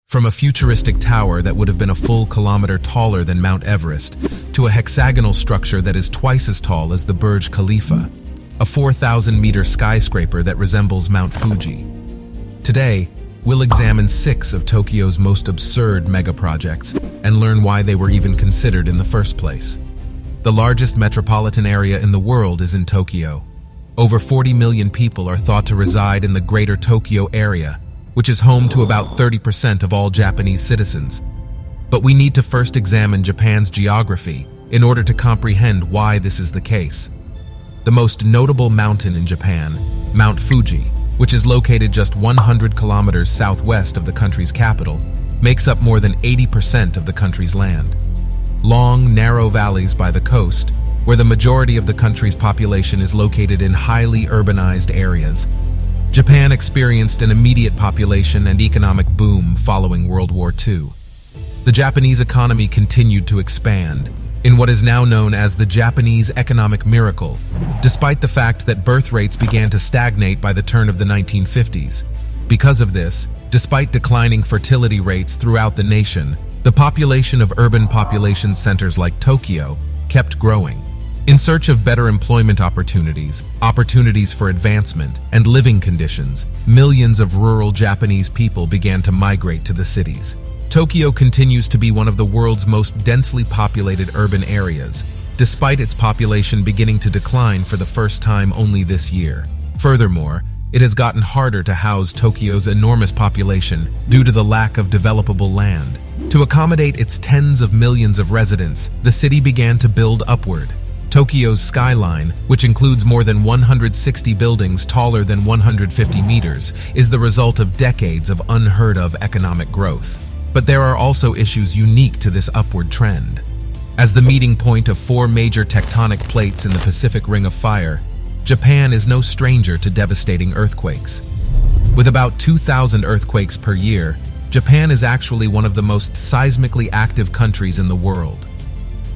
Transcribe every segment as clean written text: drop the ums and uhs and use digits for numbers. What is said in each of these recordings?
From a futuristic tower that would have been a full kilometer taller than Mount Everest, to a hexagonal structure that is twice as tall as the Burj Khalifa, a 4,000-meter skyscraper that resembles Mount Fuji. Today, we'll examine 6 of Tokyo's most absurd megaprojects and learn why they were even considered in the first place. The largest metropolitan area in the world is in Tokyo. Over 40 million people are thought to reside in the Greater Tokyo area, which is home to about 30% of all Japanese citizens. But we need to first examine Japan's geography in order to comprehend why this is the case. The most notable mountain in Japan, Mount Fuji, which is located just 100 kilometers southwest of the country's capital, makes up more than 80% of the country's land. Long, narrow valleys by the coast, where the majority of the country's population is located in highly urbanized areas, Japan experienced an immediate population and economic boom following World War II. The Japanese economy continued to expand in what is now known as the Japanese economic miracle, despite the fact that birth rates began to stagnate by the turn of the 1950s. Because of this, despite declining fertility rates throughout the nation, the population of urban population centers like Tokyo kept growing. In search of better employment opportunities for advancement, and living conditions, millions of rural Japanese people began to migrate to the cities. Tokyo continues to be one of the world's most densely populated urban areas, despite its population beginning to decline for the first time only this year. Furthermore, it has gotten harder to house Tokyo's enormous population due to the lack of developable land. To accommodate its tens of millions of residents, the city began to build upward. Tokyo's skyline, which includes more than 160 buildings taller than 150 meters, is the result of decades of unheard-of economic growth. But there are also issues unique to this upward trend. As the meeting point of 4 major tectonic plates in the Pacific Ring of Fire, Japan is no stranger to devastating earthquakes. With about 2,000 earthquakes per year, Japan is actually one of the most seismically active countries in the world.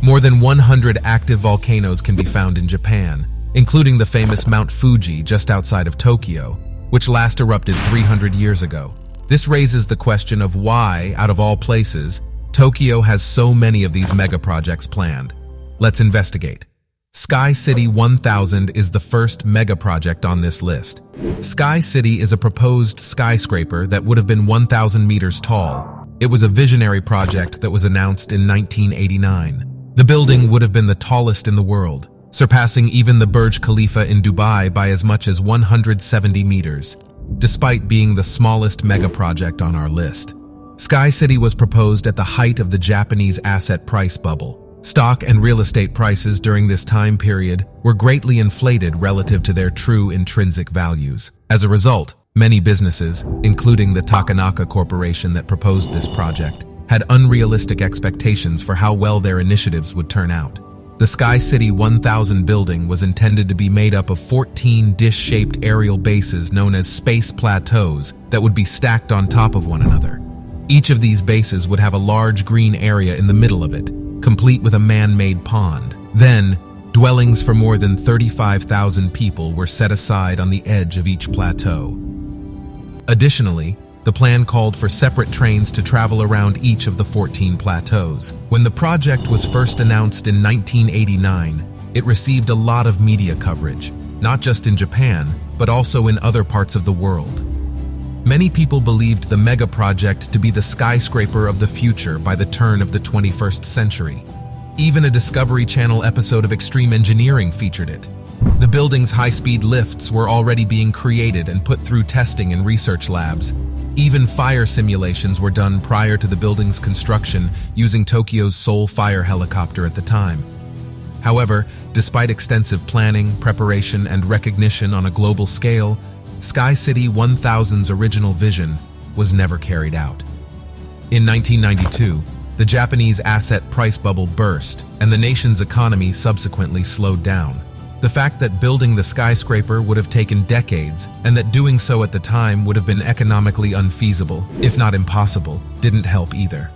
More than 100 active volcanoes can be found in Japan, including the famous Mount Fuji just outside of Tokyo, which last erupted 300 years ago. This raises the question of why, out of all places, Tokyo has so many of these megaprojects planned. Let's investigate. Sky City 1000 is the first megaproject on this list. Sky City is a proposed skyscraper that would have been 1,000 meters tall. It was a visionary project that was announced in 1989. The building would have been the tallest in the world, surpassing even the Burj Khalifa in Dubai by as much as 170 meters, despite being the smallest megaproject on our list. Sky City was proposed at the height of the Japanese asset price bubble. Stock and real estate prices during this time period were greatly inflated relative to their true intrinsic values. As a result, many businesses, including the Takanaka Corporation that proposed this project, had unrealistic expectations for how well their initiatives would turn out. The Sky City 1000 building was intended to be made up of 14 dish-shaped aerial bases known as space plateaus that would be stacked on top of one another. Each of these bases would have a large green area in the middle of it, complete with a man-made pond. Then, dwellings for more than 35,000 people were set aside on the edge of each plateau. Additionally, the plan called for separate trains to travel around each of the 14 plateaus. When the project was first announced in 1989, it received a lot of media coverage, not just in Japan, but also in other parts of the world. Many people believed the mega project to be the skyscraper of the future by the turn of the 21st century. Even a Discovery Channel episode of Extreme Engineering featured it. The building's high-speed lifts were already being created and put through testing in research labs. Even fire simulations were done prior to the building's construction using Tokyo's sole fire helicopter at the time. However, despite extensive planning, preparation, and recognition on a global scale, Sky City 1000's original vision was never carried out. In 1992, the Japanese asset price bubble burst, and the nation's economy subsequently slowed down. The fact that building the skyscraper would have taken decades, and that doing so at the time would have been economically unfeasible, if not impossible, didn't help either.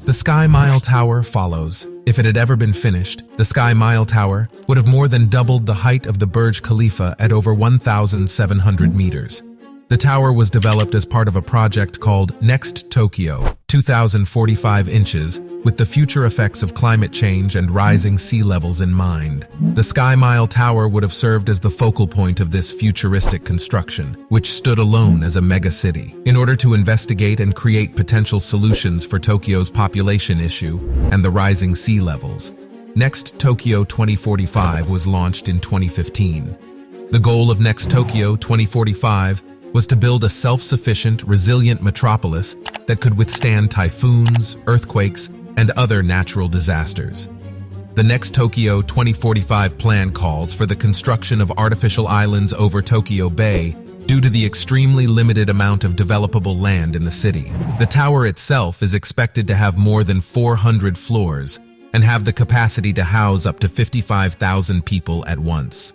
The Sky Mile Tower follows. If it had ever been finished, the Sky Mile Tower would have more than doubled the height of the Burj Khalifa at over 1,700 meters. The tower was developed as part of a project called Next Tokyo, 2,045 inches, with the future effects of climate change and rising sea levels in mind. The Sky Mile Tower would have served as the focal point of this futuristic construction, which stood alone as a mega-city. In order to investigate and create potential solutions for Tokyo's population issue and the rising sea levels, Next Tokyo 2045 was launched in 2015. The goal of Next Tokyo 2045 was to build a self-sufficient, resilient metropolis that could withstand typhoons, earthquakes, and other natural disasters. The Next Tokyo 2045 plan calls for the construction of artificial islands over Tokyo Bay due to the extremely limited amount of developable land in the city. The tower itself is expected to have more than 400 floors and have the capacity to house up to 55,000 people at once.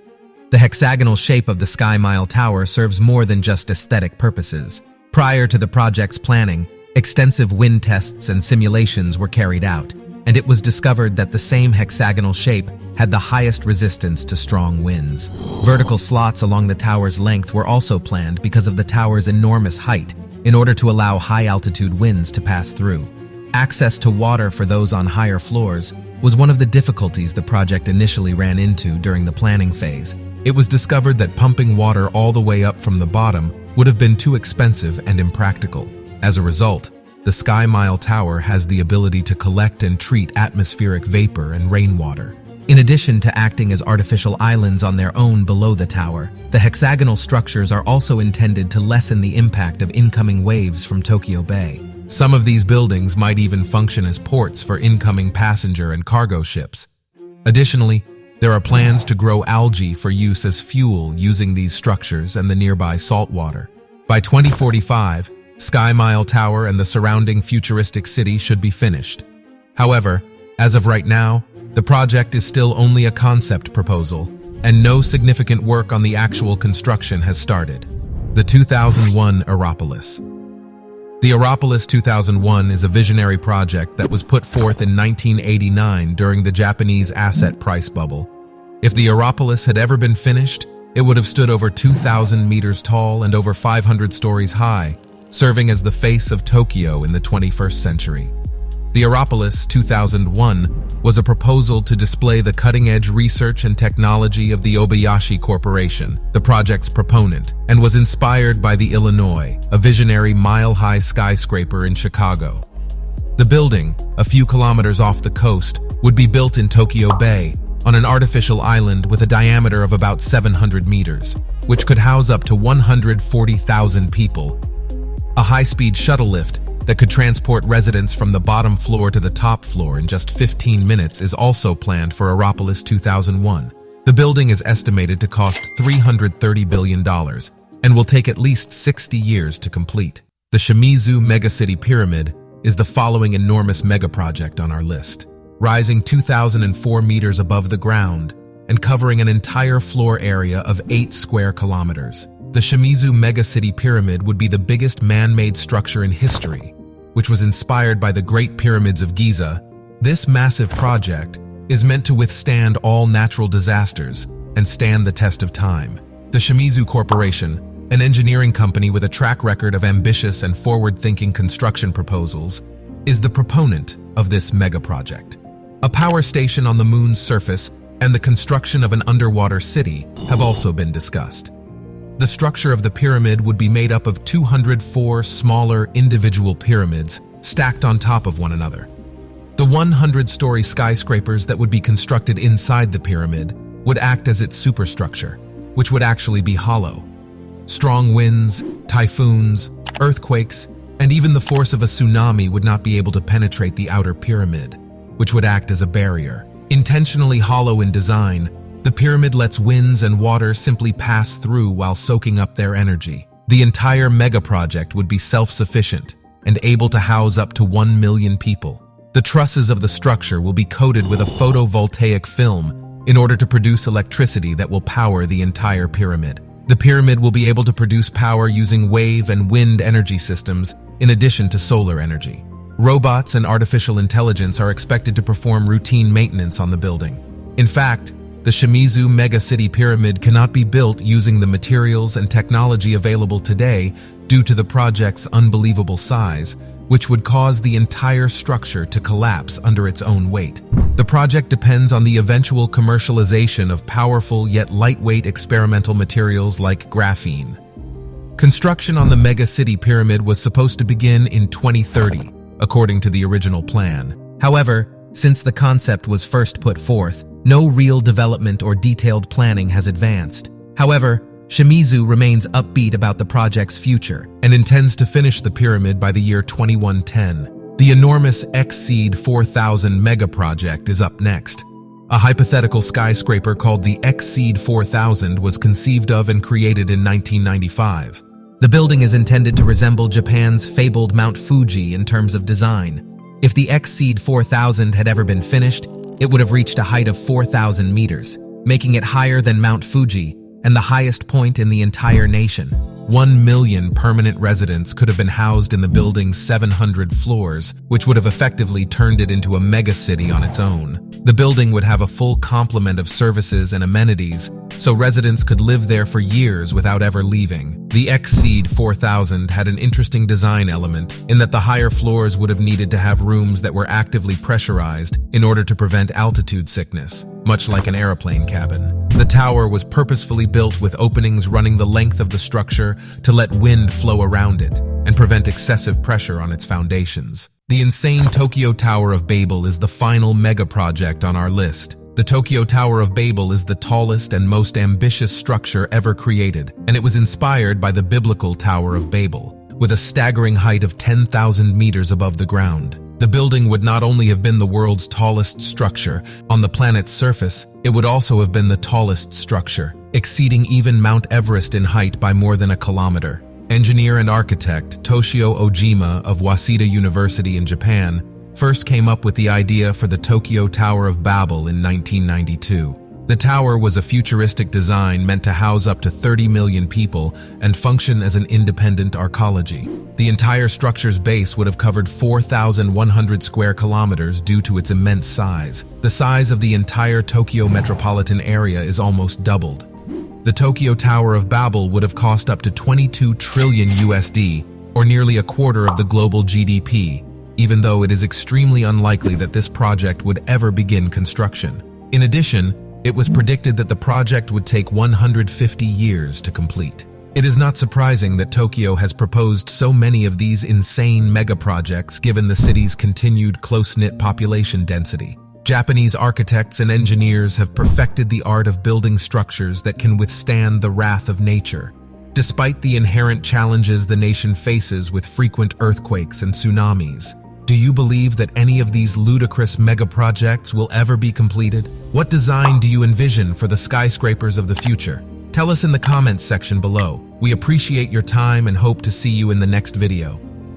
The hexagonal shape of the Sky Mile Tower serves more than just aesthetic purposes. Prior to the project's planning, extensive wind tests and simulations were carried out, and it was discovered that the same hexagonal shape had the highest resistance to strong winds. Vertical slots along the tower's length were also planned because of the tower's enormous height, in order to allow high-altitude winds to pass through. Access to water for those on higher floors was one of the difficulties the project initially ran into during the planning phase. It was discovered that pumping water all the way up from the bottom would have been too expensive and impractical. As a result, the Sky Mile Tower has the ability to collect and treat atmospheric vapor and rainwater. In addition to acting as artificial islands on their own below the tower, the hexagonal structures are also intended to lessen the impact of incoming waves from Tokyo Bay. Some of these buildings might even function as ports for incoming passenger and cargo ships. Additionally, there are plans to grow algae for use as fuel using these structures and the nearby saltwater. By 2045, Sky Mile Tower and the surrounding futuristic city should be finished. However, as of right now, the project is still only a concept proposal, and no significant work on the actual construction has started. The 2001 Aeropolis. The Aeropolis 2001 is a visionary project that was put forth in 1989 during the Japanese asset price bubble. If the Aeropolis had ever been finished, it would have stood over 2,000 meters tall and over 500 stories high, serving as the face of Tokyo in the 21st century. The Aeropolis 2001 was a proposal to display the cutting-edge research and technology of the Obayashi Corporation, the project's proponent, and was inspired by the Illinois, a visionary mile-high skyscraper in Chicago. The building, a few kilometers off the coast, would be built in Tokyo Bay, on an artificial island with a diameter of about 700 meters, which could house up to 140,000 people. A high-speed shuttle lift that could transport residents from the bottom floor to the top floor in just 15 minutes is also planned for Aeropolis 2001. The building is estimated to cost $330 billion and will take at least 60 years to complete. The Shimizu Megacity Pyramid is the following enormous megaproject on our list. Rising 2,004 meters above the ground and covering an entire floor area of 8 square kilometers. The Shimizu Megacity Pyramid would be the biggest man-made structure in history, which was inspired by the Great Pyramids of Giza. This massive project is meant to withstand all natural disasters and stand the test of time. The Shimizu Corporation, an engineering company with a track record of ambitious and forward-thinking construction proposals, is the proponent of this mega-project. A power station on the moon's surface and the construction of an underwater city have also been discussed. The structure of the pyramid would be made up of 204 smaller individual pyramids stacked on top of one another. The 100-story skyscrapers that would be constructed inside the pyramid would act as its superstructure, which would actually be hollow. Strong winds, typhoons, earthquakes, and even the force of a tsunami would not be able to penetrate the outer pyramid, which would act as a barrier. Intentionally hollow in design, the pyramid lets winds and water simply pass through while soaking up their energy. The entire megaproject would be self-sufficient and able to house up to 1 million people. The trusses of the structure will be coated with a photovoltaic film in order to produce electricity that will power the entire pyramid. The pyramid will be able to produce power using wave and wind energy systems in addition to solar energy. Robots and artificial intelligence are expected to perform routine maintenance on the building. In fact, The Shimizu megacity pyramid cannot be built using the materials and technology available today due to the project's unbelievable size, which would cause the entire structure to collapse under its own weight. The project depends on the eventual commercialization of powerful yet lightweight experimental materials like graphene. Construction on the megacity pyramid was supposed to begin in 2030, according to the original plan. However, since the concept was first put forth, no real development or detailed planning has advanced. However, Shimizu remains upbeat about the project's future and intends to finish the pyramid by the year 2110. The enormous Exceed 4000 megaproject is up next. A hypothetical skyscraper called the Exceed 4000 was conceived of and created in 1995. The building is intended to resemble Japan's fabled Mount Fuji in terms of design. If the Exceed 4000 had ever been finished, it would have reached a height of 4,000 meters, making it higher than Mount Fuji and the highest point in the entire nation. 1 million permanent residents could have been housed in the building's 700 floors, which would have effectively turned it into a megacity on its own. The building would have a full complement of services and amenities, so residents could live there for years without ever leaving. The Exceed 4000 had an interesting design element in that the higher floors would have needed to have rooms that were actively pressurized in order to prevent altitude sickness, much like an airplane cabin. The tower was purposefully built with openings running the length of the structure to let wind flow around it and prevent excessive pressure on its foundations. The insane Tokyo Tower of Babel is the final mega project on our list. The Tokyo Tower of Babel is the tallest and most ambitious structure ever created, and it was inspired by the biblical Tower of Babel, with a staggering height of 10,000 meters above the ground. The building would not only have been the world's tallest structure on the planet's surface, it would also have been the tallest structure, exceeding even Mount Everest in height by more than a kilometer. Engineer and architect Toshio Ojima of Waseda University in Japan first came up with the idea for the Tokyo Tower of Babel in 1992. The tower was a futuristic design meant to house up to 30 million people and function as an independent arcology. The entire structure's base would have covered 4,100 square kilometers due to its immense size. The size of the entire Tokyo metropolitan area is almost doubled. The Tokyo Tower of Babel would have cost up to 22 trillion USD, or nearly a quarter of the global GDP, even though it is extremely unlikely that this project would ever begin construction. In addition, it was predicted that the project would take 150 years to complete. It is not surprising that Tokyo has proposed so many of these insane megaprojects given the city's continued close-knit population density. Japanese architects and engineers have perfected the art of building structures that can withstand the wrath of nature. Despite the inherent challenges the nation faces with frequent earthquakes and tsunamis, do you believe that any of these ludicrous megaprojects will ever be completed? What design do you envision for the skyscrapers of the future? Tell us in the comments section below. We appreciate your time and hope to see you in the next video.